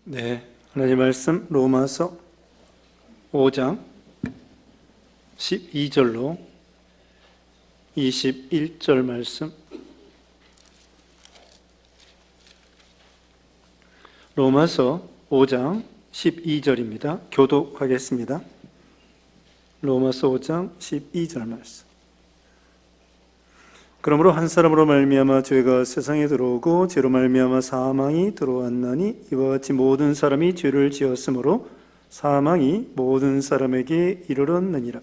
네, 하나님 말씀 로마서 5장 12절로 21절 말씀. 로마서 5장 12절입니다. 교독하겠습니다. 로마서 5장 12절 말씀. 그러므로 한 사람으로 말미암아 죄가 세상에 들어오고 죄로 말미암아 사망이 들어왔나니 이와 같이 모든 사람이 죄를 지었으므로 사망이 모든 사람에게 이르렀느니라.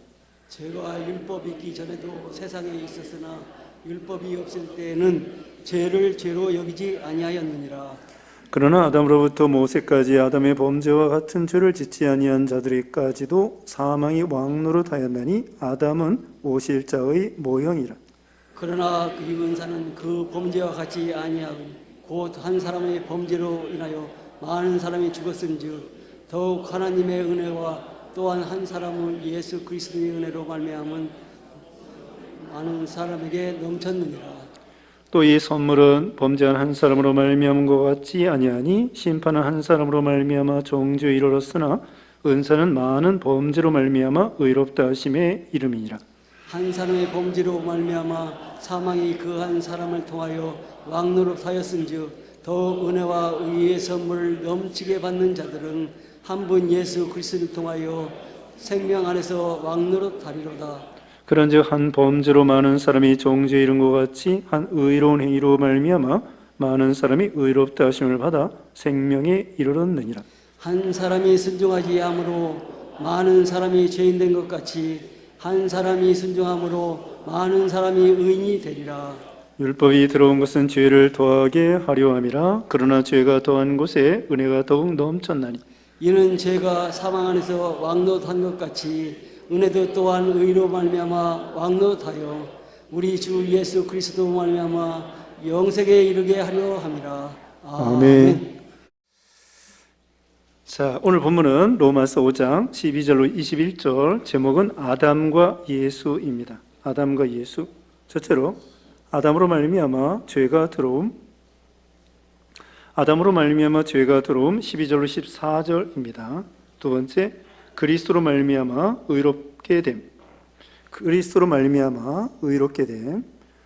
죄가 율법이 있기 전에도 세상에 있었으나 율법이 없을 때에는 죄를 죄로 여기지 아니하였느니라. 그러나 아담으로부터 모세까지 아담의 범죄와 같은 죄를 짓지 아니한 자들에게까지도 사망이 왕노릇하였나니 아담은 오실 자의 모형이라. 그러나 그 임은사는 그 범죄와 같이 아니하고 곧 한 사람의 범죄로 인하여 많은 사람이 죽었은즉 더욱 하나님의 은혜와 또한 한 사람을 예수 그리스도의 은혜로 말미암은 많은 사람에게 넘쳤느니라. 또 이 선물은 범죄한 한 사람으로 말미암은 것 같지 아니하니 심판은 한 사람으로 말미암아 정죄에 이르렀으나 은사는 많은 범죄로 말미암아 의롭다 하심에 이름이니라. 한 사람의 범죄로 말미암아 사망이 그 한 사람을 통하여 왕노릇하였은즉 더욱 은혜와 의의 선물을 넘치게 받는 자들은 한 분 예수 그리스도를 통하여 생명 안에서 왕노릇하리로다. 그런즉 한 범죄로 많은 사람이 정죄에 이른 것 같이 한 의로운 행위로 말미암아 많은 사람이 의롭다 하심을 받아 생명에 이르렀느니라. 한 사람이 순종하지 아므로 많은 사람이 죄인 된 것 같이 한 사람이 순종함으로 많은 사람이 의인이 되리라. 율법이 들어온 것은 죄를 더하게 하려 함이라. 그러나 죄가 더한 곳에 은혜가 더욱 넘쳤나니 이는 죄가 사망 안에서 왕노릇한 것 같이 은혜도 또한 의로 말미암아 왕노릇하여 우리 주 예수 그리스도 말미암아 영생에 이르게 하려 함이라. 아멘. 자, 오늘 본문은 로마서 5장 12절로 21절, 제목은 아담과 예수입니다. 아담과 예수. 첫째로 아담으로 말미암아 죄가 들어옴. 아담으로 말미암아 죄가 들어옴 12절로 14절입니다. 두 번째, 그리스도로 말미암아 의롭게 됨. 그리스도로 말미암아 의롭게 됨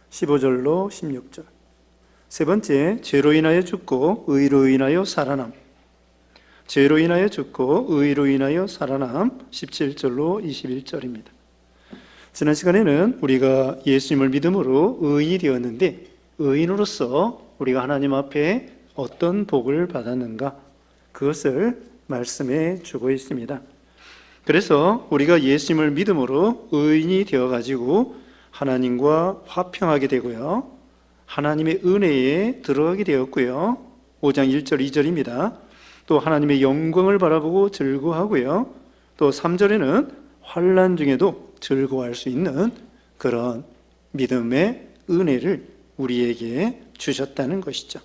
15절로 16절. 세 번째, 죄로 인하여 죽고 의로 인하여 살아남. 죄로 인하여 죽고 의로 인하여 살아남 17절로 21절입니다. 지난 시간에는 우리가 예수님을 믿음으로 의인이 되었는데 의인으로서 우리가 하나님 앞에 어떤 복을 받았는가, 그것을 말씀해 주고 있습니다. 그래서 우리가 예수님을 믿음으로 의인이 되어가지고 하나님과 화평하게 되고요, 하나님의 은혜에 들어가게 되었고요, 5장 1절 2절입니다. 또 하나님의 영광을 바라보고 즐거워하고요, 또 3절에는 환난 중에도 즐거워할 수 있는 그런 믿음의 은혜를 우리에게 주셨다는 것이죠.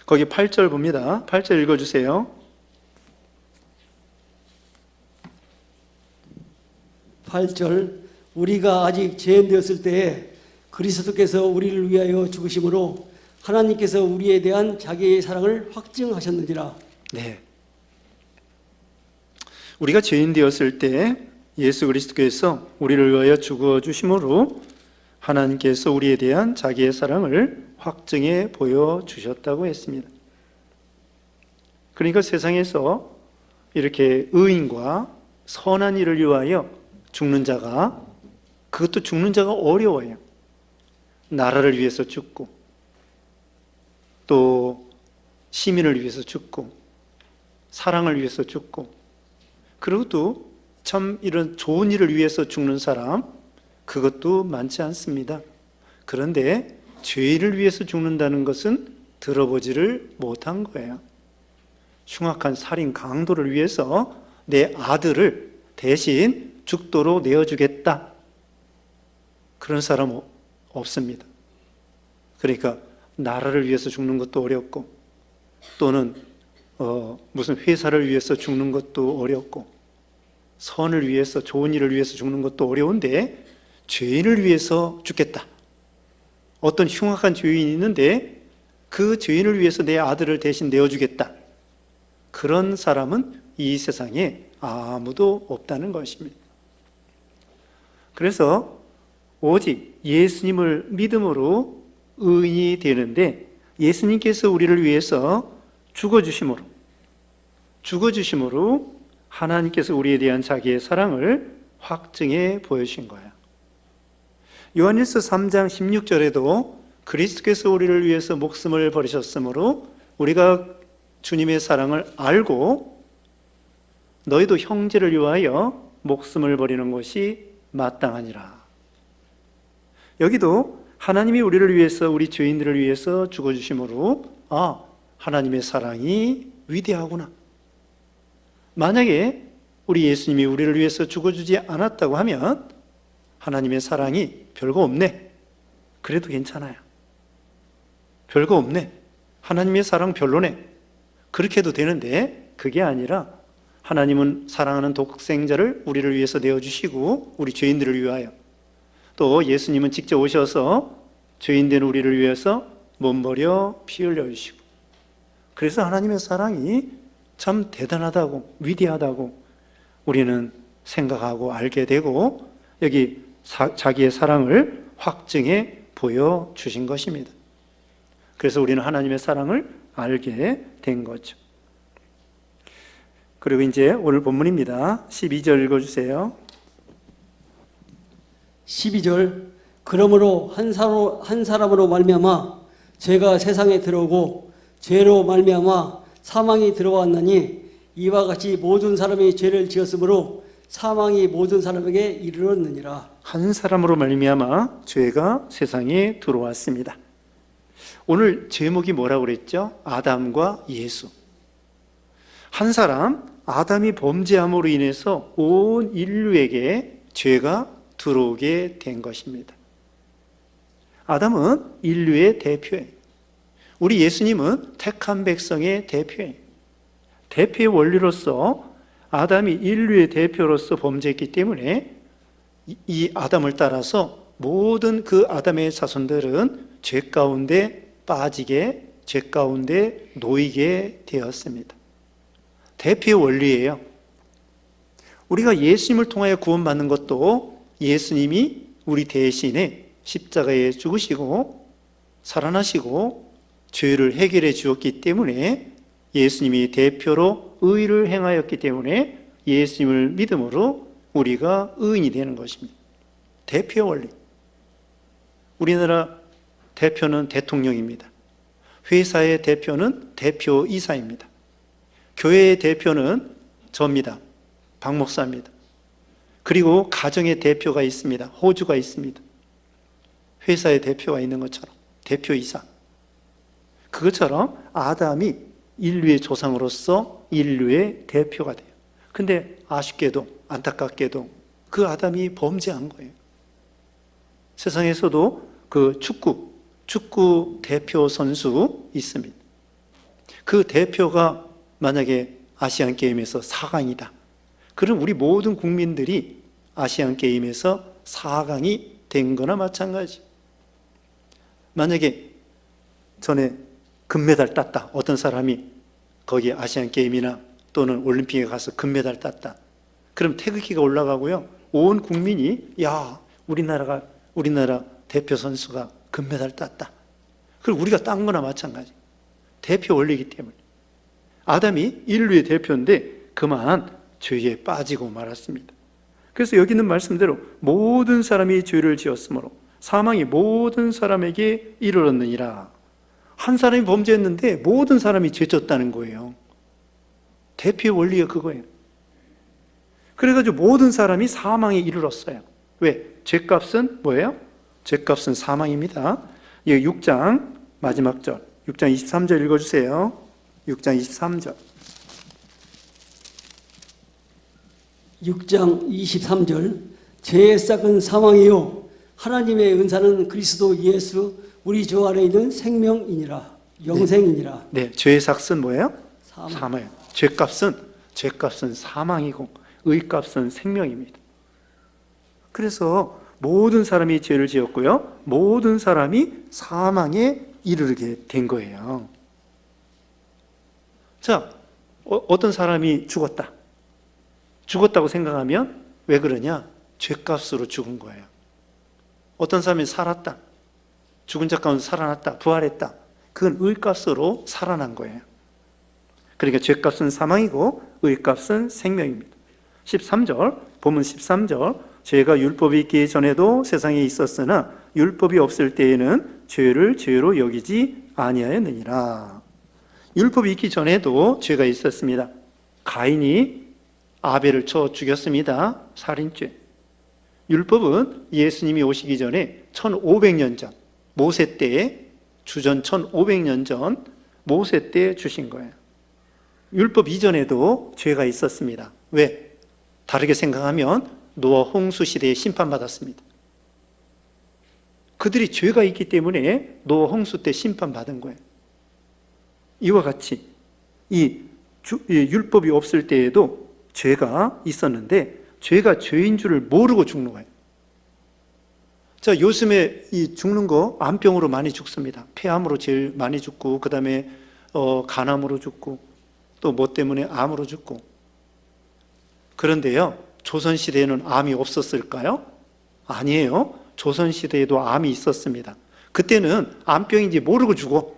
거기 8절 봅니다. 8절 읽어주세요. 8절 우리가 아직 죄인 되었을 때에 그리스도께서 우리를 위하여 죽으심으로 하나님께서 우리에 대한 자기의 사랑을 확증하셨느니라. 네. 우리가 죄인 되었을 때 예수 그리스도께서 우리를 위하여 죽어 주심으로 하나님께서 우리에 대한 자기의 사랑을 확증해 보여 주셨다고 했습니다. 그러니까 세상에서 이렇게 의인과 선한 일을 위하여 죽는 자가, 그것도 죽는 자가 어려워요. 나라를 위해서 죽고, 또 시민을 위해서 죽고, 사랑을 위해서 죽고, 그리고 또 참 이런 좋은 일을 위해서 죽는 사람, 그것도 많지 않습니다. 그런데 죄를 위해서 죽는다는 것은 들어보지를 못한 거예요. 흉악한 살인 강도를 위해서 내 아들을 대신 죽도록 내어주겠다, 그런 사람 없습니다. 그러니까 나라를 위해서 죽는 것도 어렵고, 또는 무슨 회사를 위해서 죽는 것도 어렵고, 선을 위해서, 좋은 일을 위해서 죽는 것도 어려운데 죄인을 위해서 죽겠다. 어떤 흉악한 죄인이 있는데 그 죄인을 위해서 내 아들을 대신 내어주겠다. 그런 사람은 이 세상에 아무도 없다는 것입니다. 그래서 오직 예수님을 믿음으로 의인이 되는데, 예수님께서 우리를 위해서 죽어주심으로 하나님께서 우리에 대한 자기의 사랑을 확증해 보여주신 거예요. 요한일서 3장 16절에도 그리스도께서 우리를 위해서 목숨을 버리셨으므로 우리가 주님의 사랑을 알고 너희도 형제를 위하여 목숨을 버리는 것이 마땅하니라. 여기도 하나님이 우리를 위해서, 우리 죄인들을 위해서 죽어주심으로 하나님의 사랑이 위대하구나. 만약에 우리 예수님이 우리를 위해서 죽어주지 않았다고 하면 하나님의 사랑이 별거 없네, 그래도 괜찮아요. 별거 없네, 하나님의 사랑 별로네, 그렇게 해도 되는데, 그게 아니라 하나님은 사랑하는 독생자를 우리를 위해서 내어주시고 우리 죄인들을 위하여, 또 예수님은 직접 오셔서 죄인된 우리를 위해서 몸 버려 피 흘려주시고, 그래서 하나님의 사랑이 참 대단하다고, 위대하다고 우리는 생각하고 알게 되고, 여기 자기의 사랑을 확증해 보여주신 것입니다. 그래서 우리는 하나님의 사랑을 알게 된 거죠. 그리고 이제 오늘 본문입니다. 12절 읽어주세요. 12절, 그러므로 한 사람으로 말미암아 죄가 세상에 들어오고 죄로 말미암아 사망이 들어왔나니 이와 같이 모든 사람이 죄를 지었으므로 사망이 모든 사람에게 이르렀느니라. 한 사람으로 말미암아 죄가 세상에 들어왔습니다. 오늘 제목이 뭐라고 그랬죠? 아담과 예수. 한 사람, 아담이 범죄함으로 인해서 온 인류에게 죄가 들어오게 된 것입니다. 아담은 인류의 대표예요. 우리 예수님은 택한 백성의 대표예요. 대표의 원리로서 아담이 인류의 대표로서 범죄했기 때문에 이 아담을 따라서 모든 그 아담의 자손들은 죄 가운데 빠지게, 죄 가운데 놓이게 되었습니다. 대표의 원리예요. 우리가 예수님을 통하여 구원받는 것도 예수님이 우리 대신에 십자가에 죽으시고 살아나시고 죄를 해결해 주었기 때문에, 예수님이 대표로 의를 행하였기 때문에 예수님을 믿음으로 우리가 의인이 되는 것입니다. 대표 원리. 우리나라 대표는 대통령입니다. 회사의 대표는 대표이사입니다. 교회의 대표는 저입니다. 박 목사입니다. 그리고 가정의 대표가 있습니다. 호주가 있습니다. 회사의 대표가 있는 것처럼 대표이사. 그것처럼 아담이 인류의 조상으로서 인류의 대표가 돼요. 근데 아쉽게도, 안타깝게도 그 아담이 범죄한 거예요. 세상에서도 그 축구 대표 선수 있습니다. 그 대표가 만약에 아시안 게임에서 4강이다. 그럼 우리 모든 국민들이 아시안 게임에서 4강이 된 거나 마찬가지. 만약에 전에 금메달 땄다. 어떤 사람이 거기 아시안 게임이나 또는 올림픽에 가서 금메달 땄다. 그럼 태극기가 올라가고요. 온 국민이 우리나라 대표 선수가 금메달 땄다. 그리고 우리가 딴 거나 마찬가지. 대표 원리이기 때문에. 아담이 인류의 대표인데 그만 죄에 빠지고 말았습니다. 그래서 여기 있는 말씀대로 모든 사람이 죄를 지었으므로 사망이 모든 사람에게 이르렀느니라. 한 사람이 범죄했는데 모든 사람이 죄 졌다는 거예요. 대표의 원리가 그거예요. 그래가지고 모든 사람이 사망에 이르렀어요. 왜? 죄값은 뭐예요? 죄값은 사망입니다. 6장 마지막 절, 6장 23절 읽어주세요. 6장 23절. 6장 23절, 죄의 싹은 사망이요 하나님의 은사는 그리스도 예수 우리 주 안에 있는 생명이니라. 영생이니라. 네, 죄의 삭은 뭐예요? 사망. 죄값은 사망이고 의값은 생명입니다. 그래서 모든 사람이 죄를 지었고요, 모든 사람이 사망에 이르게 된 거예요. 자, 어떤 사람이 죽었다. 죽었다고 생각하면 왜 그러냐? 죄값으로 죽은 거예요. 어떤 사람이 살았다. 죽은 자 가운데 살아났다. 부활했다. 그건 의값으로 살아난 거예요. 그러니까 죄값은 사망이고 의값은 생명입니다. 13절, 본문 13절, 죄가 율법이 있기 전에도 세상에 있었으나 율법이 없을 때에는 죄를 죄로 여기지 아니하였느니라. 율법이 있기 전에도 죄가 있었습니다. 가인이 아벨을 쳐 죽였습니다. 살인죄. 율법은 예수님이 오시기 전에 1500년 전, 모세 때에, 주전 1500년 전 모세 때 주신 거예요. 율법 이전에도 죄가 있었습니다. 왜? 다르게 생각하면 노아 홍수 시대에 심판받았습니다. 그들이 죄가 있기 때문에 노아 홍수 때 심판받은 거예요. 이와 같이 이 율법이 없을 때에도 죄가 있었는데 죄가 죄인 줄을 모르고 죽는 거예요. 자, 요즘에 이 죽는 거 암병으로 많이 죽습니다. 폐암으로 제일 많이 죽고, 그 다음에 간암으로 죽고, 또 뭐 때문에 암으로 죽고. 그런데요, 조선시대에는 암이 없었을까요? 아니에요. 조선시대에도 암이 있었습니다. 그때는 암병인지 모르고 죽어.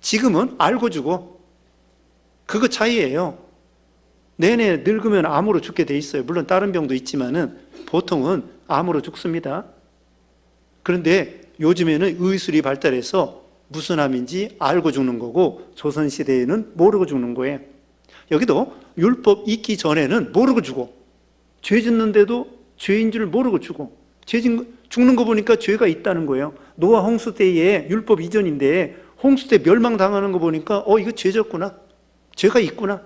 지금은 알고 죽어. 그거 차이예요. 내내 늙으면 암으로 죽게 돼 있어요. 물론 다른 병도 있지만은 보통은 암으로 죽습니다. 그런데 요즘에는 의술이 발달해서 무슨 암인지 알고 죽는 거고, 조선시대에는 모르고 죽는 거예요. 여기도 율법 있기 전에는 모르고 죽어. 죄 짓는데도 죄인 줄 모르고 죽어. 죽는 거 보니까 죄가 있다는 거예요. 노아 홍수 때에 율법 이전인데 홍수 때 멸망당하는 거 보니까 이거 죄 졌구나. 죄가 있구나.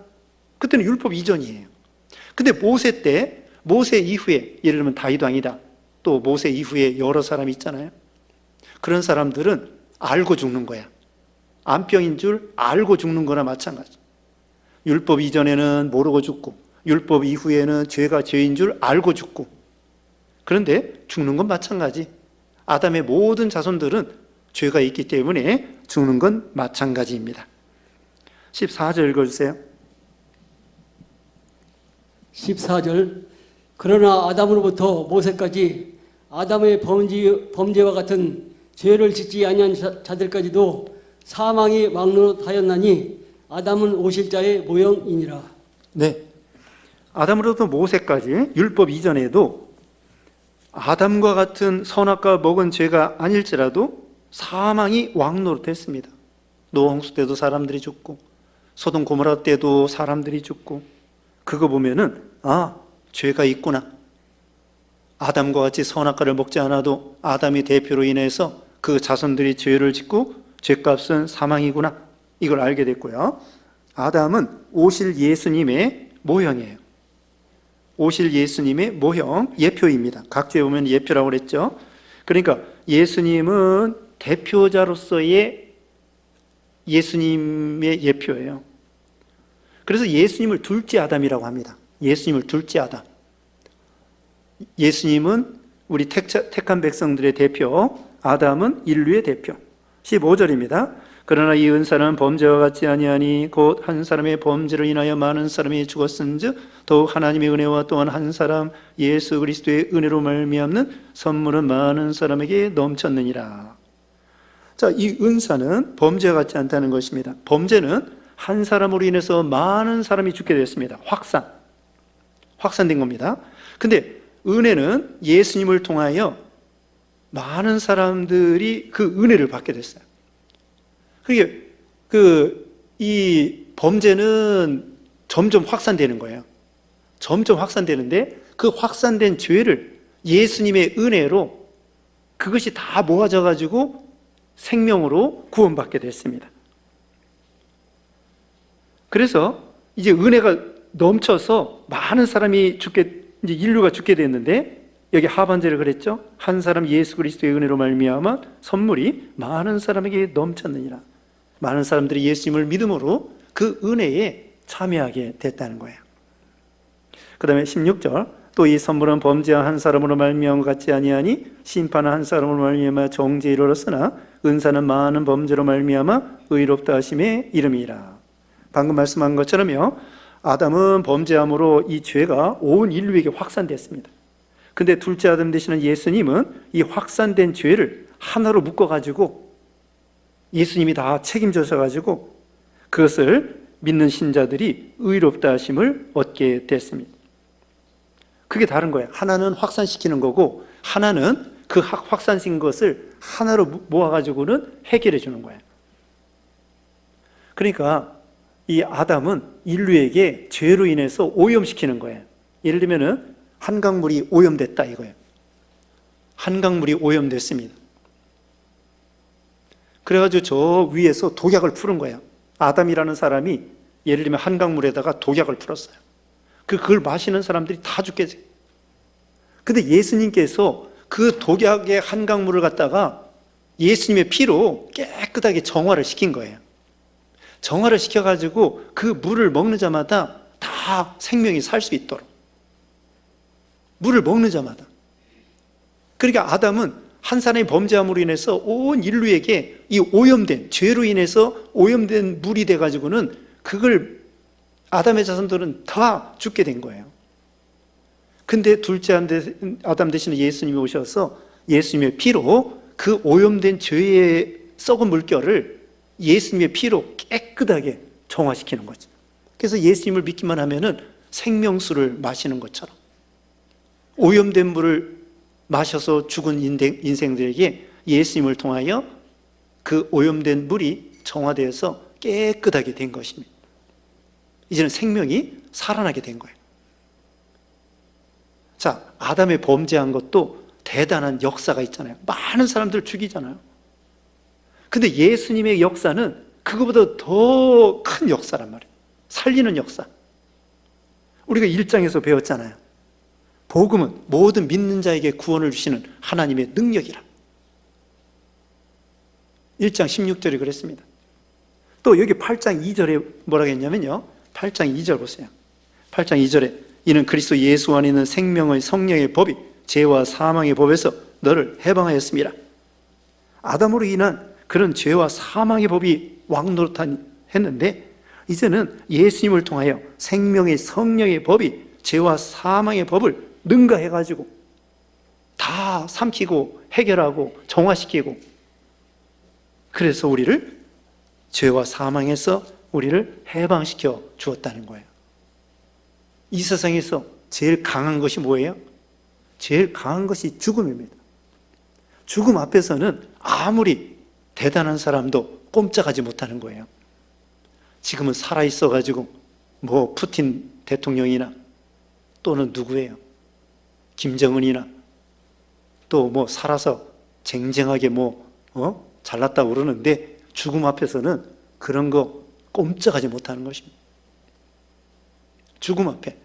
그때는 율법 이전이에요. 근데 모세 때, 모세 이후에, 예를 들면 다윗 왕이다. 또 모세 이후에 여러 사람이 있잖아요. 그런 사람들은 알고 죽는 거야. 암병인 줄 알고 죽는 거나 마찬가지. 율법 이전에는 모르고 죽고, 율법 이후에는 죄가 죄인 줄 알고 죽고. 그런데 죽는 건 마찬가지. 아담의 모든 자손들은 죄가 있기 때문에 죽는 건 마찬가지입니다. 14절 읽어주세요. 14절, 그러나 아담으로부터 모세까지 아담의 범죄와 같은 죄를 짓지 아니한 자들까지도 사망이 막노릇하였나니 아담은 오실 자의 모형이니라. 네, 아담으로부터 모세까지 율법 이전에도 아담과 같은 선악과 먹은 죄가 아닐지라도 사망이 왕노릇했습니다. 노아 홍수 때도 사람들이 죽고, 소돔 고모라 때도 사람들이 죽고. 그거 보면은 죄가 있구나. 아담과 같이 선악과를 먹지 않아도 아담이 대표로 인해서 그 자손들이 죄를 짓고 죄값은 사망이구나. 이걸 알게 됐고요. 아담은 오실 예수님의 모형이에요. 오실 예수님의 모형, 예표입니다. 각주에 보면 예표라고 그랬죠. 그러니까 예수님은 대표자로서의 예수님의 예표예요. 그래서 예수님을 둘째 아담이라고 합니다. 예수님을 둘째 아담. 예수님은 우리 택한 백성들의 대표, 아담은 인류의 대표. 15절입니다. 그러나 이 은사는 범죄와 같지 아니하니 곧 한 사람의 범죄로 인하여 많은 사람이 죽었은즉 더욱 하나님의 은혜와 또한 한 사람 예수 그리스도의 은혜로 말미암는 선물은 많은 사람에게 넘쳤느니라. 자, 이 은사는 범죄와 같지 않다는 것입니다. 범죄는 한 사람으로 인해서 많은 사람이 죽게 됐습니다. 확산된 겁니다. 근데 은혜는 예수님을 통하여 많은 사람들이 그 은혜를 받게 됐어요. 그게 이 범죄는 점점 확산되는 거예요. 점점 확산되는데 그 확산된 죄를 예수님의 은혜로 그것이 다 모아져 가지고 생명으로 구원받게 됐습니다. 그래서 이제 은혜가 넘쳐서 많은 사람이 이제 인류가 죽게 됐는데, 여기 하반절에 그랬죠. 한 사람 예수 그리스도의 은혜로 말미암아 선물이 많은 사람에게 넘쳤느니라. 많은 사람들이 예수님을 믿음으로 그 은혜에 참여하게 됐다는 거예요. 그 다음에 16절, 또 이 선물은 범죄한 한 사람으로 말미암아 같지 아니하니 심판한 한 사람으로 말미암아 정죄에 이르렀으나 은사는 많은 범죄로 말미암아 의롭다 하심의 이름이라. 방금 말씀한 것처럼요, 아담은 범죄함으로 이 죄가 온 인류에게 확산됐습니다. 근데 둘째 아담 되시는 예수님은 이 확산된 죄를 하나로 묶어가지고 예수님이 다 책임져셔가지고 그것을 믿는 신자들이 의롭다 하심을 얻게 됐습니다. 그게 다른 거예요. 하나는 확산시키는 거고 하나는 그 확산시킨 것을 하나로 모아가지고는 해결해 주는 거예요. 그러니까 이 아담은 인류에게 죄로 인해서 오염시키는 거예요. 예를 들면은 한강물이 오염됐다 이거예요. 한강물이 오염됐습니다. 그래가지고 저 위에서 독약을 푸는 거예요. 아담이라는 사람이 예를 들면 한강물에다가 독약을 풀었어요. 그걸 마시는 사람들이 다 죽게 돼요. 근데 예수님께서 그 독약의 한강물을 갖다가 예수님의 피로 깨끗하게 정화를 시킨 거예요. 정화를 시켜가지고 그 물을 먹는 자마다 다 생명이 살 수 있도록. 물을 먹는 자마다. 그러니까 아담은 한 사람의 범죄함으로 인해서 온 인류에게 이 오염된, 죄로 인해서 오염된 물이 돼가지고는 그걸 아담의 자손들은 다 죽게 된 거예요. 근데 둘째 아담 되시는 예수님이 오셔서 예수님의 피로 그 오염된 죄의 썩은 물결을 예수님의 피로 깨끗하게 정화시키는 거죠. 그래서 예수님을 믿기만 하면은 생명수를 마시는 것처럼 오염된 물을 마셔서 죽은 인생들에게 예수님을 통하여 그 오염된 물이 정화되어서 깨끗하게 된 것입니다. 이제는 생명이 살아나게 된 거예요. 자, 아담의 범죄한 것도 대단한 역사가 있잖아요. 많은 사람들을 죽이잖아요. 근데 예수님의 역사는 그거보다 더 큰 역사란 말이에요. 살리는 역사. 우리가 1장에서 배웠잖아요. 복음은 모든 믿는 자에게 구원을 주시는 하나님의 능력이라. 1장 16절에 그랬습니다. 또 여기 8장 2절에 뭐라고 했냐면요, 8장 2절 보세요. 8장 2절에 이는 그리스도 예수 안에 있는 생명의 성령의 법이 죄와 사망의 법에서 너를 해방하였습니다. 아담으로 인한 그런 죄와 사망의 법이 왕노릇했는데 이제는 예수님을 통하여 생명의 성령의 법이 죄와 사망의 법을 능가해가지고 다 삼키고 해결하고 정화시키고, 그래서 우리를 죄와 사망에서 우리를 해방시켜 주었다는 거예요. 이 세상에서 제일 강한 것이 뭐예요? 제일 강한 것이 죽음입니다. 죽음 앞에서는 아무리 대단한 사람도 꼼짝하지 못하는 거예요. 지금은 살아있어가지고 뭐 푸틴 대통령이나 또는 누구예요? 김정은이나 또 뭐 살아서 쟁쟁하게 잘났다고 그러는데 죽음 앞에서는 그런 거 꼼짝하지 못하는 것입니다. 죽음 앞에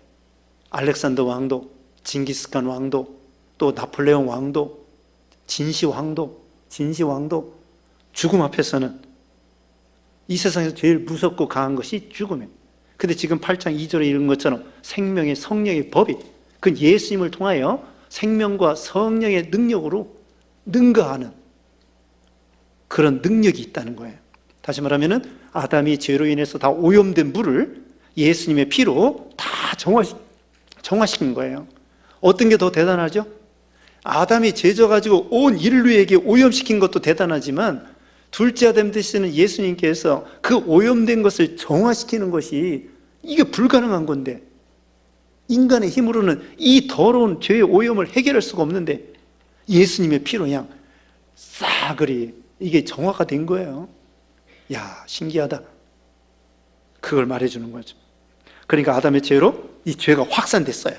알렉산더 왕도, 징기스칸 왕도, 또 나폴레옹 왕도, 진시 왕도 죽음 앞에서는 이 세상에서 제일 무섭고 강한 것이 죽음이에요. 근데 지금 8장 2절에 이런 것처럼 생명의 성령의 법이 그 예수님을 통하여 생명과 성령의 능력으로 능가하는 그런 능력이 있다는 거예요. 다시 말하면은 아담이 죄로 인해서 다 오염된 물을 예수님의 피로 다 정화시킨 거예요. 어떤 게 더 대단하죠? 아담이 죄져가지고 온 인류에게 오염시킨 것도 대단하지만 둘째 아담 되시는 예수님께서 그 오염된 것을 정화시키는 것이 이게 불가능한 건데, 인간의 힘으로는 이 더러운 죄의 오염을 해결할 수가 없는데 예수님의 피로 그냥 싸그리 이게 정화가 된 거예요. 야, 신기하다. 그걸 말해주는 거죠. 그러니까 아담의 죄로 이 죄가 확산됐어요.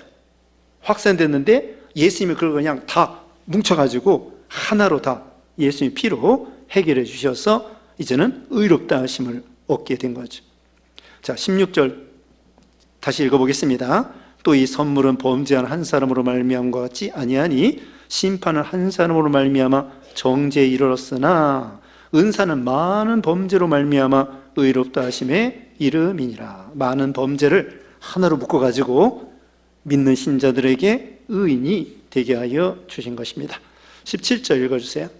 확산됐는데 예수님이 그걸 그냥 다 뭉쳐가지고 하나로 다 예수님의 피로 해결해 주셔서 이제는 의롭다 하심을 얻게 된 거죠. 자, 16절 다시 읽어보겠습니다. 또 이 선물은 범죄한 한 사람으로 말미암음과 같지 아니하니 심판은 한 사람으로 말미암아 정죄에 이르렀으나 은사는 많은 범죄로 말미암아 의롭다 하심에 이름이니라. 많은 범죄를 하나로 묶어가지고 믿는 신자들에게 의인이 되게 하여 주신 것입니다. 17절 읽어주세요.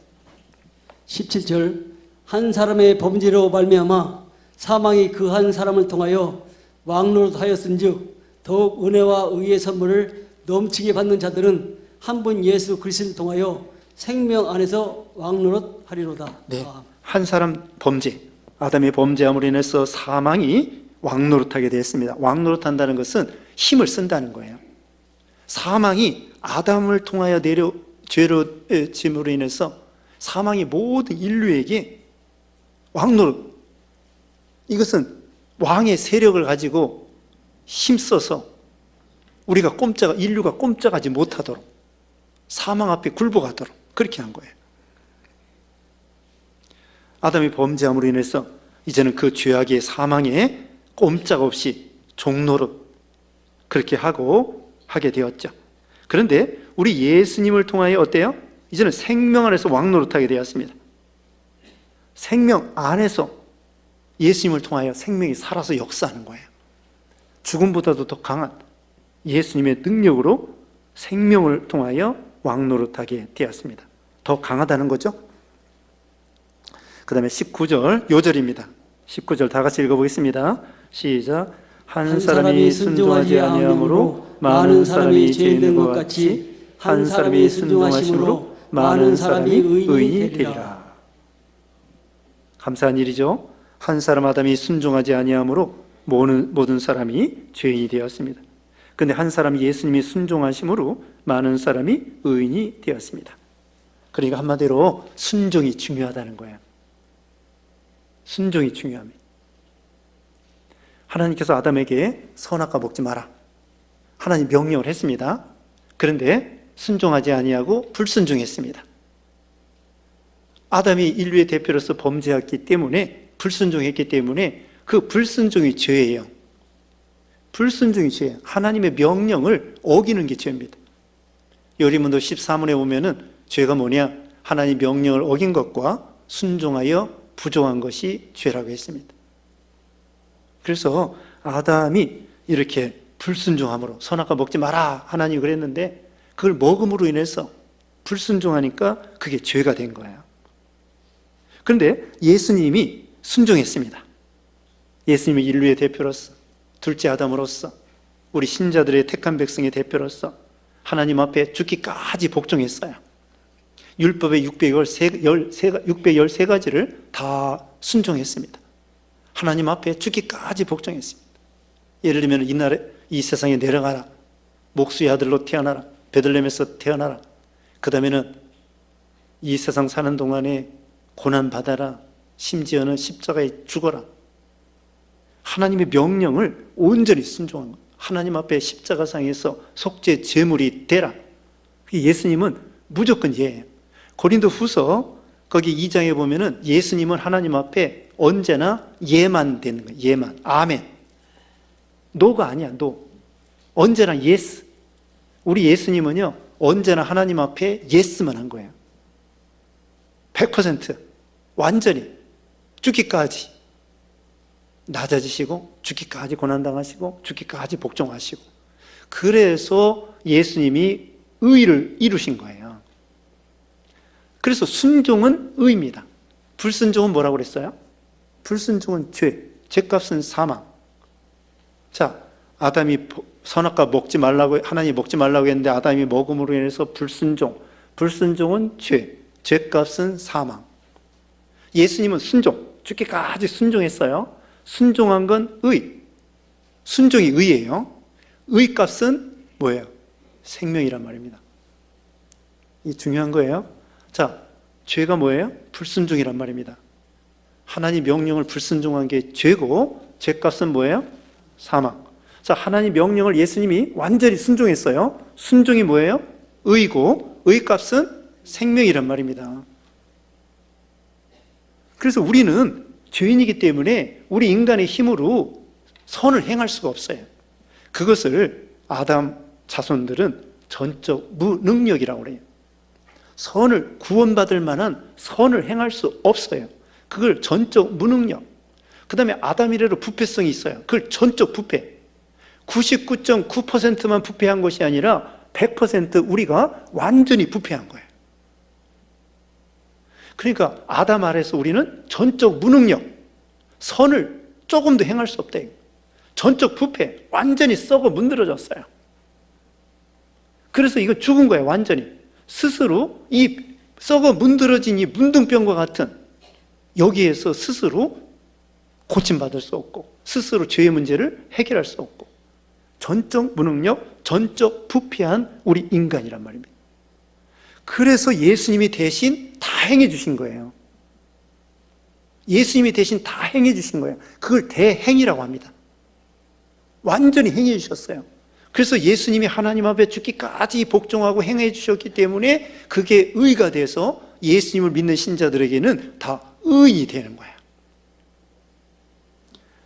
17절 한 사람의 범죄로 말미암아 사망이 그 한 사람을 통하여 왕노릇하였은즉 더욱 은혜와 의의 선물을 넘치게 받는 자들은 한 분 예수 그리스도를 통하여 생명 안에서 왕노릇하리로다. 네. 한 사람 범죄, 아담의 범죄함으로 인해서 사망이 왕노릇하게 되었습니다. 왕노릇한다는 것은 힘을 쓴다는 거예요. 사망이 아담을 통하여 죄로 짐으로 인해서 사망이 모든 인류에게 왕노릇, 이것은 왕의 세력을 가지고 힘써서 인류가 꼼짝하지 못하도록 사망 앞에 굴복하도록 그렇게 한 거예요. 아담이 범죄함으로 인해서 이제는 그 죄악의 사망에 꼼짝없이 종노릇 그렇게 하게 되었죠. 그런데 우리 예수님을 통하여 어때요? 이제는 생명 안에서 왕노릇하게 되었습니다. 생명 안에서 예수님을 통하여 생명이 살아서 역사하는 거예요. 죽음보다도 더 강한 예수님의 능력으로 생명을 통하여 왕노릇하게 되었습니다. 더 강하다는 거죠. 그 다음에 19절 요절입니다. 19절 다 같이 읽어보겠습니다. 시작. 한 사람이 순종하지 아니함으로 많은 사람이 죄 있는 것 같이 한 사람이 순종하심으로 많은 사람이 의인이 되리라. 감사한 일이죠. 한 사람 아담이 순종하지 아니함으로 모든 사람이 죄인이 되었습니다. 그런데 한 사람 예수님이 순종하심으로 많은 사람이 의인이 되었습니다. 그러니까 한마디로 순종이 중요하다는 거예요. 순종이 중요합니다. 하나님께서 아담에게 선악과 먹지 마라, 하나님 명령을 했습니다. 그런데 순종하지 아니하고 불순종했습니다. 아담이 인류의 대표로서 범죄했기 때문에, 불순종했기 때문에 그 불순종이 죄예요. 불순종이 죄예요. 하나님의 명령을 어기는 게 죄입니다. 요리문도 14문에 보면은 죄가 뭐냐? 하나님 명령을 어긴 것과 순종하여 부정한 것이 죄라고 했습니다. 그래서 아담이 이렇게 불순종함으로 선악과 먹지 마라 하나님이 그랬는데 그걸 먹음으로 인해서 불순종하니까 그게 죄가 된 거예요. 그런데 예수님이 순종했습니다. 예수님이 인류의 대표로서, 둘째 아담으로서, 우리 신자들의 택한 백성의 대표로서 하나님 앞에 죽기까지 복종했어요. 율법의 613가지를 다 순종했습니다. 하나님 앞에 죽기까지 복종했습니다. 예를 들면 이 세상에 내려가라, 목수의 아들로 태어나라, 베들레헴에서 태어나라, 그 다음에는 이 세상 사는 동안에 고난받아라, 심지어는 십자가에 죽어라. 하나님의 명령을 온전히 순종한 것. 하나님 앞에 십자가상에서 속죄 제물이 되라. 예수님은 무조건 예예요. 고린도 후서 거기 2장에 보면은 예수님은 하나님 앞에 언제나 예만 되는 거예요. 예만. 아멘. 노가 아니야, 노. 언제나 예스. 우리 예수님은요, 언제나 하나님 앞에 예스만 한 거예요. 100% 완전히 죽기까지 낮아지시고 죽기까지 고난당하시고 죽기까지 복종하시고, 그래서 예수님이 의를 이루신 거예요. 그래서 순종은 의입니다. 불순종은 뭐라고 그랬어요? 불순종은 죄값은 사망. 자, 아담이 선악과 먹지 말라고, 하나님이 먹지 말라고 했는데 아담이 먹음으로 인해서 불순종은 죄값은 사망. 예수님은 죽기까지 순종했어요. 순종한 건 순종이 의예요. 의값은 뭐예요? 생명이란 말입니다. 이 중요한 거예요. 자, 죄가 뭐예요? 불순종이란 말입니다. 하나님 명령을 불순종한 게 죄고, 죄값은 뭐예요? 사망. 자, 하나님 명령을 예수님이 완전히 순종했어요. 순종이 뭐예요? 의고, 의값은 생명이란 말입니다. 그래서 우리는 죄인이기 때문에 우리 인간의 힘으로 선을 행할 수가 없어요. 그것을 아담 자손들은 전적 무능력이라고 그래요. 구원받을 만한 선을 행할 수 없어요. 그걸 전적 무능력. 그 다음에 아담 이래로 부패성이 있어요. 그걸 전적 부패. 99.9%만 부패한 것이 아니라 100% 우리가 완전히 부패한 거예요. 그러니까 아담 아래서 우리는 전적 무능력, 선을 조금도 행할 수 없다. 전적 부패, 완전히 썩어 문드러졌어요. 그래서 이거 죽은 거예요, 완전히. 스스로 이 썩어 문드러진 이 문둥병과 같은 여기에서 스스로 고침받을 수 없고 스스로 죄의 문제를 해결할 수 없고 전적 무능력, 전적 부패한 우리 인간이란 말입니다. 그래서 예수님이 대신 다 행해 주신 거예요. 예수님이 대신 다 행해 주신 거예요. 그걸 대행이라고 합니다. 완전히 행해 주셨어요. 그래서 예수님이 하나님 앞에 죽기까지 복종하고 행해 주셨기 때문에 그게 의가 돼서 예수님을 믿는 신자들에게는 다 의인이 되는 거예요.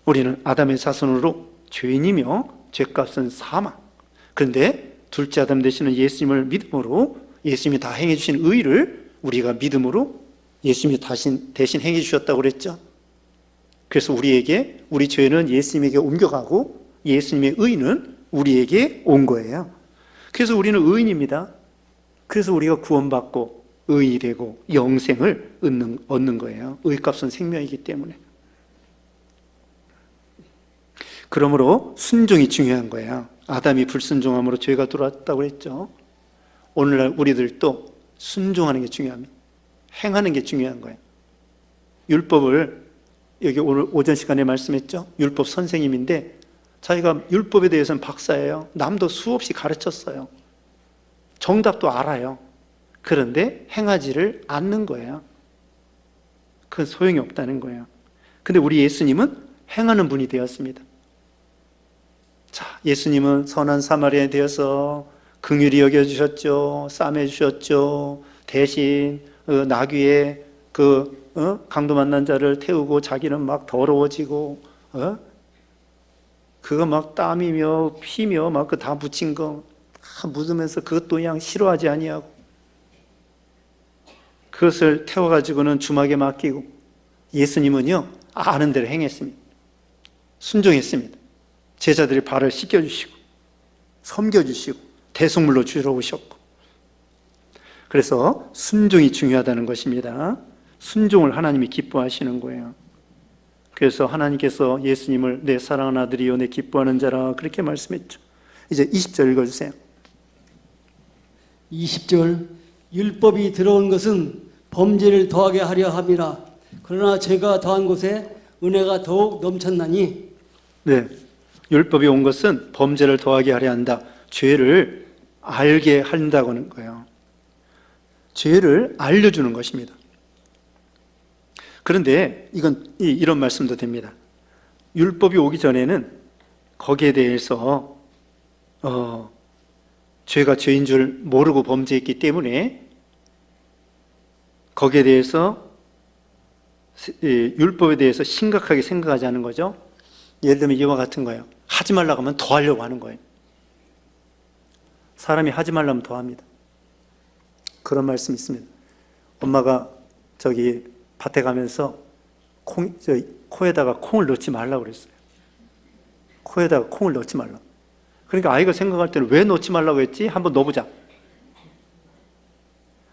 우리는 아담의 자손으로 죄인이며 죄값은 사망. 그런데 둘째 아담 되시는 예수님을 믿음으로 예수님이 다 행해 주신 의를 우리가 믿음으로 예수님이 대신 행해 주셨다고 그랬죠. 그래서 우리에게 우리 죄는 예수님에게 옮겨가고 예수님의 의는 우리에게 온 거예요. 그래서 우리는 의인입니다. 그래서 우리가 구원받고 의인이 되고 영생을 얻는 거예요. 의값은 생명이기 때문에. 그러므로 순종이 중요한 거예요. 아담이 불순종함으로 죄가 들어왔다고 했죠. 오늘날 우리들도 순종하는 게 중요합니다. 행하는 게 중요한 거예요. 율법을 여기 오늘 오전 시간에 말씀했죠. 율법 선생님인데 자기가 율법에 대해서는 박사예요. 남도 수없이 가르쳤어요. 정답도 알아요. 그런데 행하지를 않는 거예요. 그건 소용이 없다는 거예요. 근데 우리 예수님은 행하는 분이 되었습니다. 자, 예수님은 선한 사마리아에 되어서 긍휼히 여겨주셨죠. 싸매주셨죠. 대신 나귀에 강도 만난 자를 태우고 자기는 막 더러워지고 그거 막 땀이며 피며 막 그 다 묻힌 거 다 묻으면서 그것도 그냥 싫어하지 아니하고 그것을 태워가지고는 주막에 맡기고 예수님은요 아는 대로 행했습니다. 순종했습니다. 제자들이 발을 씻겨주시고 섬겨주시고 대속물로 주러 오셨고 그래서 순종이 중요하다는 것입니다. 순종을 하나님이 기뻐하시는 거예요. 그래서 하나님께서 예수님을 내 사랑하는 아들이요 내 기뻐하는 자라 그렇게 말씀했죠. 이제 20절 읽어주세요. 20절 율법이 들어온 것은 범죄를 더하게 하려 함이라. 그러나 죄가 더한 곳에 은혜가 더욱 넘쳤나니. 네, 율법이 온 것은 범죄를 더하게 하려 한다. 죄를 알게 한다고 하는 거예요. 죄를 알려주는 것입니다. 그런데 이런 말씀도 됩니다. 율법이 오기 전에는 거기에 대해서 죄가 죄인 줄 모르고 범죄했기 때문에 거기에 대해서 율법에 대해서 심각하게 생각하지 않은 거죠. 예를 들면 이와 같은 거예요. 하지 말라고 하면 더 하려고 하는 거예요. 사람이 하지 말라면 더 합니다. 그런 말씀이 있습니다. 엄마가 저기 밭에 가면서 코에다가 콩을 넣지 말라고 그랬어요. 코에다가 콩을 넣지 말라고. 그러니까 아이가 생각할 때는 왜 넣지 말라고 했지? 한번 넣어보자.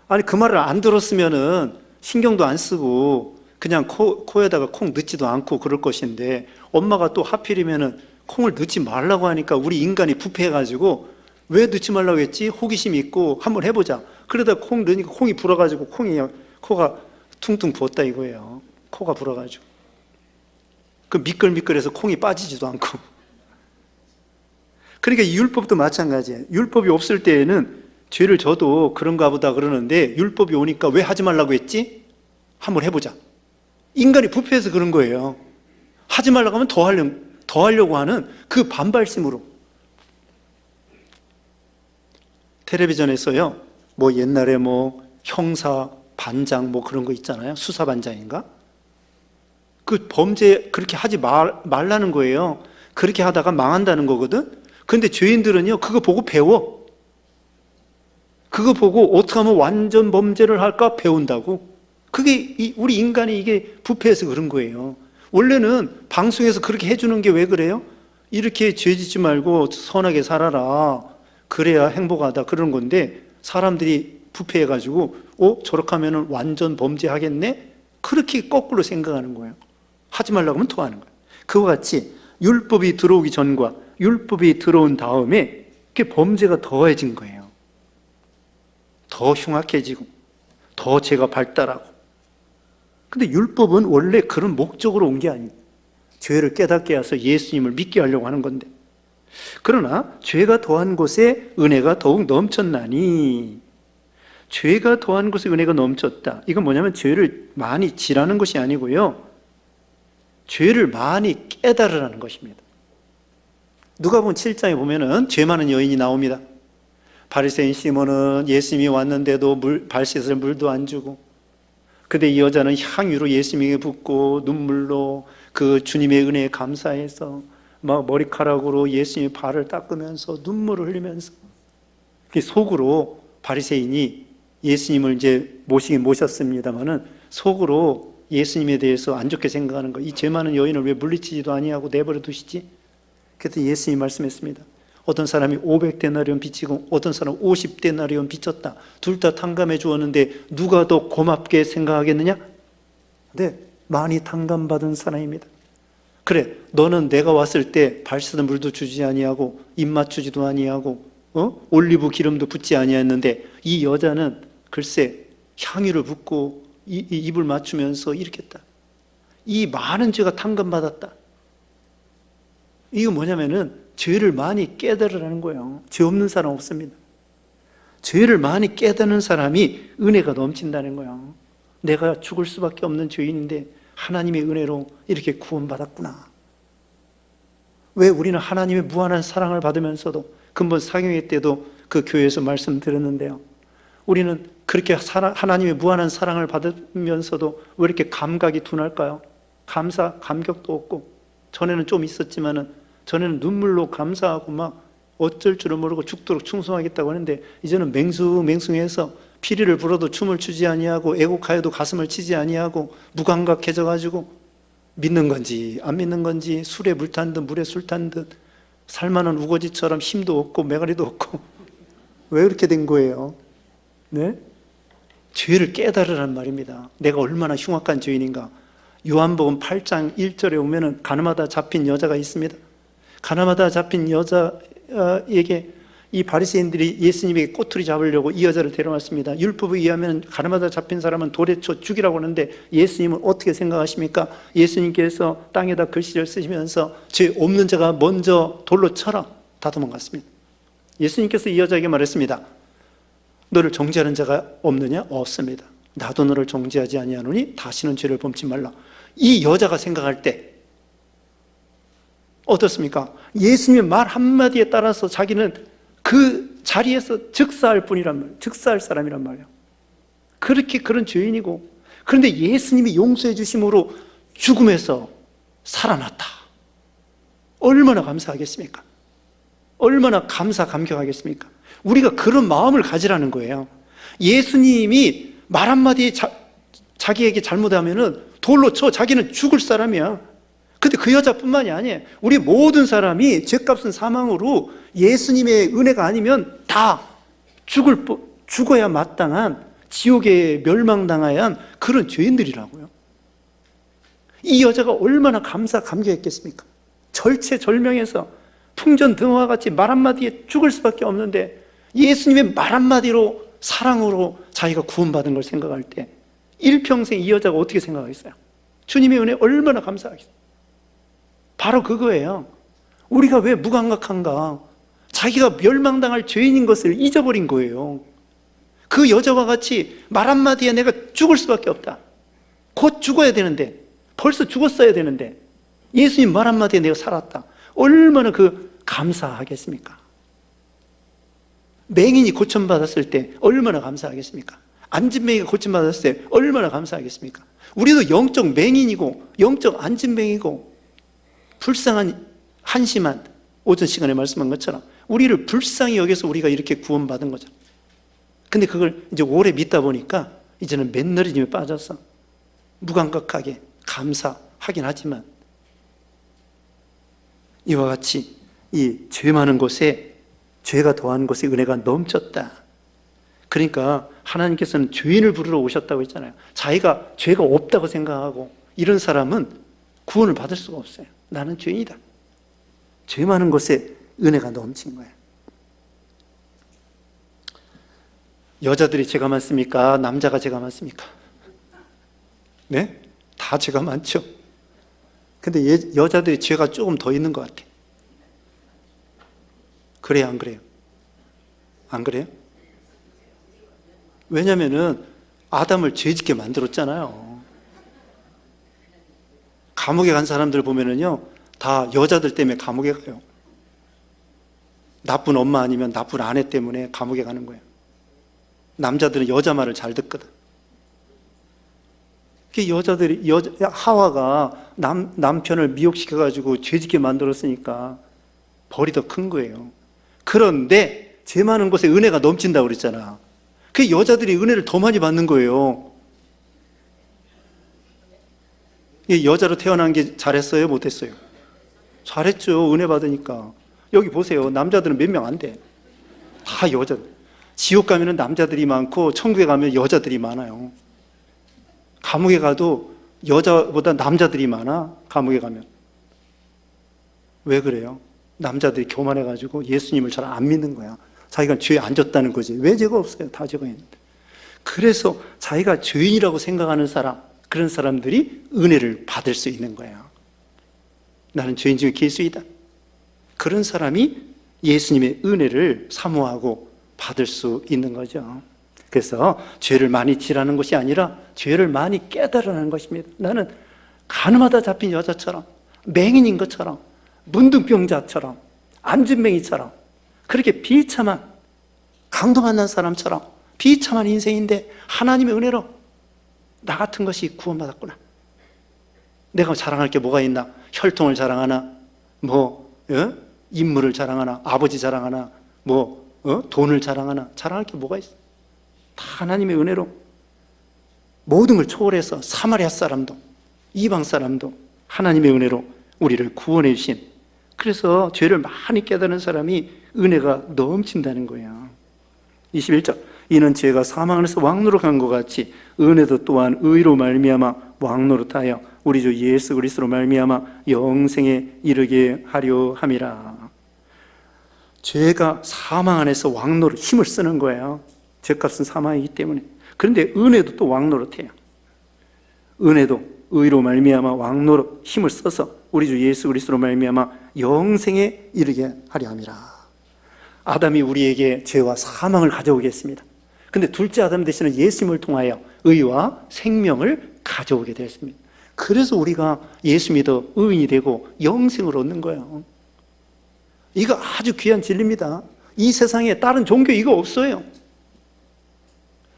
아니 그 말을 안 들었으면은 신경도 안 쓰고 그냥 코에다가 콩 넣지도 않고 그럴 것인데 엄마가 또 하필이면은 콩을 넣지 말라고 하니까 우리 인간이 부패해가지고 왜 넣지 말라고 했지? 호기심이 있고 한번 해보자. 그러다 콩 넣으니까 콩이 불어가지고 코가 퉁퉁 부었다 이거예요. 코가 불어가지고. 그 미끌미끌해서 콩이 빠지지도 않고. 그러니까 이 율법도 마찬가지예요. 율법이 없을 때에는 죄를 져도 그런가 보다 그러는데 율법이 오니까 왜 하지 말라고 했지? 한번 해보자. 인간이 부패해서 그런 거예요. 하지 말라고 하면 더 하려고 하는 그 반발심으로. 텔레비전에서요, 뭐 옛날에 뭐 형사, 반장 뭐 그런 거 있잖아요. 수사반장인가? 그 범죄 그렇게 하지 말라는 거예요. 그렇게 하다가 망한다는 거거든. 근데 죄인들은요, 그거 보고 배워. 그거 보고 어떻게 하면 완전 범죄를 할까 배운다고. 그게 우리 인간이 이게 부패해서 그런 거예요. 원래는 방송에서 그렇게 해주는 게 왜 그래요? 이렇게 죄 짓지 말고 선하게 살아라. 그래야 행복하다. 그런 건데 사람들이 부패해가지고 저렇게 하면 완전 범죄하겠네? 그렇게 거꾸로 생각하는 거예요. 하지 말라고 하면 더 하는 거예요. 그와 같이 율법이 들어오기 전과 율법이 들어온 다음에 그 범죄가 더해진 거예요. 더 흉악해지고 더 죄가 발달하고. 근데 율법은 원래 그런 목적으로 온 게 아니에요. 죄를 깨닫게 해서 예수님을 믿게 하려고 하는 건데, 그러나 죄가 더한 곳에 은혜가 더욱 넘쳤나니, 죄가 더한 곳에 은혜가 넘쳤다. 이건 뭐냐면 죄를 많이 지라는 것이 아니고요, 죄를 많이 깨달으라는 것입니다. 누가복음 7장에 보면은 죄 많은 여인이 나옵니다. 바리새인 시몬은 예수님이 왔는데도 발 씻을 물도 안 주고, 근데 이 여자는 향유로 예수님에게 붓고 눈물로 그 주님의 은혜에 감사해서 막 머리카락으로 예수님의 발을 닦으면서 눈물을 흘리면서, 속으로 바리새인이 예수님을 이제 모시긴 모셨습니다마는 속으로 예수님에 대해서 안 좋게 생각하는 거. 이 죄 많은 여인을 왜 물리치지도 아니하고 내버려 두시지? 그래서 예수님이 말씀했습니다. 어떤 사람이 500데나리온 빚지고 어떤 사람은 50데나리온 빚졌다. 둘 다 탕감해 주었는데 누가 더 고맙게 생각하겠느냐? 네, 많이 탕감받은 사람입니다. 그래, 너는 내가 왔을 때 발 씻는 물도 주지 아니하고 입 맞추지도 아니하고 올리브 기름도 붓지 아니했는데, 이 여자는 글쎄 향유를 붓고 입을 맞추면서 이렇게 했다. 이 많은 죄가 탕감받았다. 이거 뭐냐면은 죄를 많이 깨달으라는 거예요. 죄 없는 사람 없습니다. 죄를 많이 깨닫는 사람이 은혜가 넘친다는 거예요. 내가 죽을 수밖에 없는 죄인인데 하나님의 은혜로 이렇게 구원받았구나. 왜 우리는 하나님의 무한한 사랑을 받으면서도, 근본 사경회 때도 그 교회에서 말씀드렸는데요, 우리는 그렇게 하나님의 무한한 사랑을 받으면서도 왜 이렇게 감각이 둔할까요? 감격도 없고, 전에는 좀 있었지만은, 전에는 눈물로 감사하고 막 어쩔 줄을 모르고 죽도록 충성하겠다고 하는데, 이제는 맹숭해서 피리를 불어도 춤을 추지 아니하고 애곡하여도 가슴을 치지 아니하고 무감각해져 가지고 믿는 건지 안 믿는 건지, 술에 물 탄 듯 물에 술 탄 듯 살만한 우거지처럼 힘도 없고 매가리도 없고. 왜 그렇게 된 거예요? 네? 죄를 깨달으란 말입니다. 내가 얼마나 흉악한 죄인인가. 요한복음 8장 1절에 보면은 가늠하다 잡힌 여자가 있습니다. 가늠하다 잡힌 여자에게 이 바리새인들이 예수님에게 꼬투리 잡으려고 이 여자를 데려왔습니다. 율법에 의하면 가늠하다 잡힌 사람은 돌에 쳐 죽이라고 하는데, 예수님은 어떻게 생각하십니까? 예수님께서 땅에다 글씨를 쓰시면서 죄 없는 자가 먼저 돌로 쳐라, 다 도망갔습니다. 예수님께서 이 여자에게 말했습니다. 너를 정죄하는 자가 없느냐? 없습니다. 나도 너를 정죄하지 아니하노니 다시는 죄를 범치 말라. 이 여자가 생각할 때 어떻습니까? 예수님의 말 한마디에 따라서 자기는 그 자리에서 즉사할 뿐이란 말이에요. 즉사할 사람이란 말이에요. 그렇게 그런 죄인이고, 그런데 예수님이 용서해 주심으로 죽음에서 살아났다. 얼마나 감사하겠습니까? 얼마나 감격하겠습니까? 우리가 그런 마음을 가지라는 거예요. 예수님이 말 한마디에 자기에게 잘못하면은 돌로 쳐, 자기는 죽을 사람이야. 근데 그 여자뿐만이 아니에요. 우리 모든 사람이 죄값은 사망으로 예수님의 은혜가 아니면 다 죽어야 마땅한, 지옥에 멸망당해야 한 그런 죄인들이라고요. 이 여자가 얼마나 감격했겠습니까? 절체절명해서 풍전등화와 같이 말 한마디에 죽을 수밖에 없는데, 예수님의 말 한마디로 사랑으로 자기가 구원받은 걸 생각할 때 일평생 이 여자가 어떻게 생각하겠어요? 주님의 은혜 얼마나 감사하겠어요? 바로 그거예요. 우리가 왜 무감각한가? 자기가 멸망당할 죄인인 것을 잊어버린 거예요. 그 여자와 같이 말 한마디에 내가 죽을 수밖에 없다, 곧 죽어야 되는데, 벌써 죽었어야 되는데 예수님 말 한마디에 내가 살았다. 얼마나 감사하겠습니까? 맹인이 고침받았을 때 얼마나 감사하겠습니까? 안진뱅이가 고침받았을 때 얼마나 감사하겠습니까? 우리도 영적 맹인이고 영적 안진뱅이고 불쌍한 한심한, 오전 시간에 말씀한 것처럼 우리를 불쌍히 여겨서 우리가 이렇게 구원받은 거죠. 근데 그걸 이제 오래 믿다 보니까 이제는 맨너리즘에 빠져서 무감각하게 감사하긴 하지만, 이와 같이 이 죄 많은 곳에, 죄가 더한 곳에 은혜가 넘쳤다. 그러니까 하나님께서는 죄인을 부르러 오셨다고 했잖아요. 자기가 죄가 없다고 생각하고 이런 사람은 구원을 받을 수가 없어요. 나는 죄인이다. 죄 많은 곳에 은혜가 넘친 거예요. 여자들이 죄가 많습니까? 남자가 죄가 많습니까? 네? 다 죄가 많죠. 근데 여자들이 죄가 조금 더 있는 것 같아요. 그래요, 안 그래요? 안 그래요? 왜냐면은 아담을 죄짓게 만들었잖아요. 감옥에 간 사람들 보면은요, 다 여자들 때문에 감옥에 가요. 나쁜 엄마 아니면 나쁜 아내 때문에 감옥에 가는 거예요. 남자들은 여자 말을 잘 듣거든. 하와가 남편을 미혹시켜가지고 죄짓게 만들었으니까 벌이 더 큰 거예요. 그런데 죄 많은 곳에 은혜가 넘친다고 그랬잖아. 그 여자들이 은혜를 더 많이 받는 거예요. 여자로 태어난 게 잘했어요? 못했어요? 잘했죠. 은혜 받으니까. 여기 보세요. 남자들은 몇 명 안 돼. 다 여자들. 지옥 가면 남자들이 많고 천국에 가면 여자들이 많아요. 감옥에 가도 여자보다 남자들이 많아. 감옥에 가면. 왜 그래요? 남자들이 교만해가지고 예수님을 잘 안 믿는 거야. 자기가 죄 안 졌다는 거지. 왜 죄가 없어요? 다 죄가 있는데. 그래서 자기가 죄인이라고 생각하는 사람, 그런 사람들이 은혜를 받을 수 있는 거예요. 나는 죄인 중에 길수이다. 그런 사람이 예수님의 은혜를 사모하고 받을 수 있는 거죠. 그래서 죄를 많이 지라는 것이 아니라 죄를 많이 깨달으라는 것입니다. 나는 가늠하다 잡힌 여자처럼, 맹인인 것처럼, 문둥병자처럼, 안진뱅이처럼 그렇게 비참한, 강도 만난 사람처럼 비참한 인생인데 하나님의 은혜로 나 같은 것이 구원받았구나. 내가 자랑할 게 뭐가 있나? 혈통을 자랑하나? 인물을 자랑하나? 아버지 자랑하나? 돈을 자랑하나? 자랑할 게 뭐가 있어? 다 하나님의 은혜로 모든 걸 초월해서 사마리아 사람도 이방 사람도 하나님의 은혜로 우리를 구원해 주신, 그래서 죄를 많이 깨달은 사람이 은혜가 넘친다는 거예요. 21절, 이는 죄가 사망 안에서 왕노릇한 것 같이 은혜도 또한 의로 말미암아 왕노릇하여 우리 주 예수 그리스도로 말미암아 영생에 이르게 하려 함이라. 죄가 사망 안에서 왕노릇, 힘을 쓰는 거예요. 죄값은 사망이기 때문에. 그런데 은혜도 또 왕노릇해요. 은혜도 의로 말미암아 왕노릇, 힘을 써서 우리 주 예수 그리스도로 말미암아 영생에 이르게 하려 함이라. 아담이 우리에게 죄와 사망을 가져오게 했습니다. 근데 둘째 아담 대신에 예수님을 통하여 의와 생명을 가져오게 되었습니다. 그래서 우리가 예수 믿어 의인이 되고 영생을 얻는 거예요. 이거 아주 귀한 진리입니다. 이 세상에 다른 종교 이거 없어요.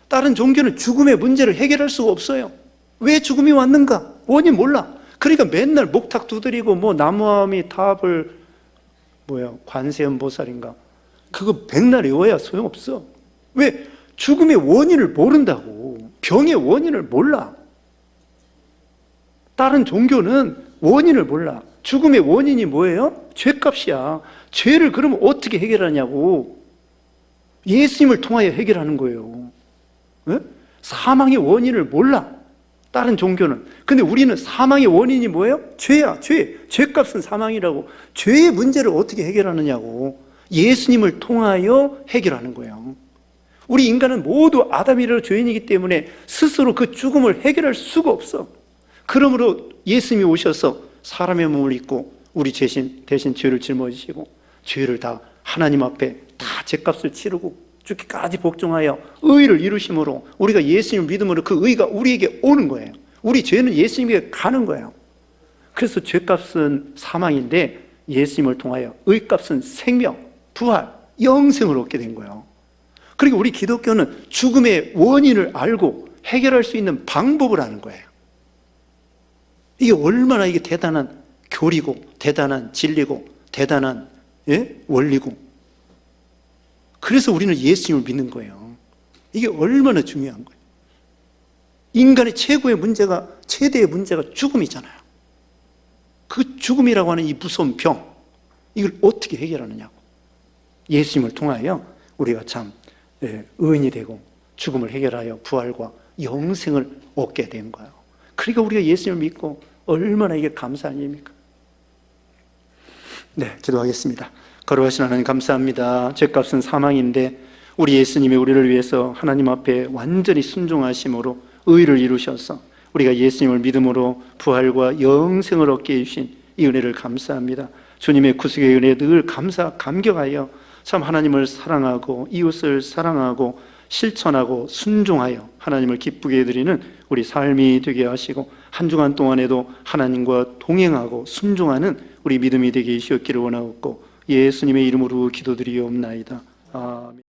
다른 종교는 죽음의 문제를 해결할 수가 없어요. 왜 죽음이 왔는가? 원인 몰라. 그러니까 맨날 목탁 두드리고 나무아미 탑을 관세음보살인가? 그거 백날 외워야 소용없어. 왜? 죽음의 원인을 모른다고. 병의 원인을 몰라. 다른 종교는 원인을 몰라. 죽음의 원인이 뭐예요? 죄값이야. 죄를 그러면 어떻게 해결하냐고. 예수님을 통하여 해결하는 거예요. 네? 사망의 원인을 몰라. 다른 종교는. 근데 우리는 사망의 원인이 뭐예요? 죄야, 죄. 죄값은 사망이라고. 죄의 문제를 어떻게 해결하느냐고. 예수님을 통하여 해결하는 거예요. 우리 인간은 모두 아담이라 죄인이기 때문에 스스로 그 죽음을 해결할 수가 없어. 그러므로 예수님이 오셔서 사람의 몸을 입고 우리 대신 죄를 짊어지시고 죄를 다 하나님 앞에 다 죄값을 치르고 죽기까지 복종하여 의를 이루심으로 우리가 예수님을 믿음으로 그 의가 우리에게 오는 거예요. 우리 죄는 예수님에게 가는 거예요. 그래서 죄값은 사망인데 예수님을 통하여 의값은 생명, 부활, 영생을 얻게 된 거예요. 그리고 우리 기독교는 죽음의 원인을 알고 해결할 수 있는 방법을 아는 거예요. 이게 얼마나 이게 대단한 교리고 대단한 진리고 대단한 원리고, 그래서 우리는 예수님을 믿는 거예요. 이게 얼마나 중요한 거예요. 인간의 최대의 문제가 죽음이잖아요. 그 죽음이라고 하는 이 무서운 병, 이걸 어떻게 해결하느냐고. 예수님을 통하여 우리가 참 의인이 되고 죽음을 해결하여 부활과 영생을 얻게 된 거예요. 그러니까 우리가 예수님을 믿고 얼마나 이게 감사한 일입니까? 네, 기도하겠습니다. 거룩하신 하나님 감사합니다. 죄값은 사망인데 우리 예수님이 우리를 위해서 하나님 앞에 완전히 순종하심으로 의를 이루셔서 우리가 예수님을 믿음으로 부활과 영생을 얻게 해주신 이 은혜를 감사합니다. 주님의 구속의 은혜에 늘 감격하여 참 하나님을 사랑하고 이웃을 사랑하고 실천하고 순종하여 하나님을 기쁘게 해드리는 우리 삶이 되게 하시고 한 주간 동안에도 하나님과 동행하고 순종하는 우리 믿음이 되게 하시옵기를 원하옵고 예수님의 이름으로 기도드리옵나이다. 아멘.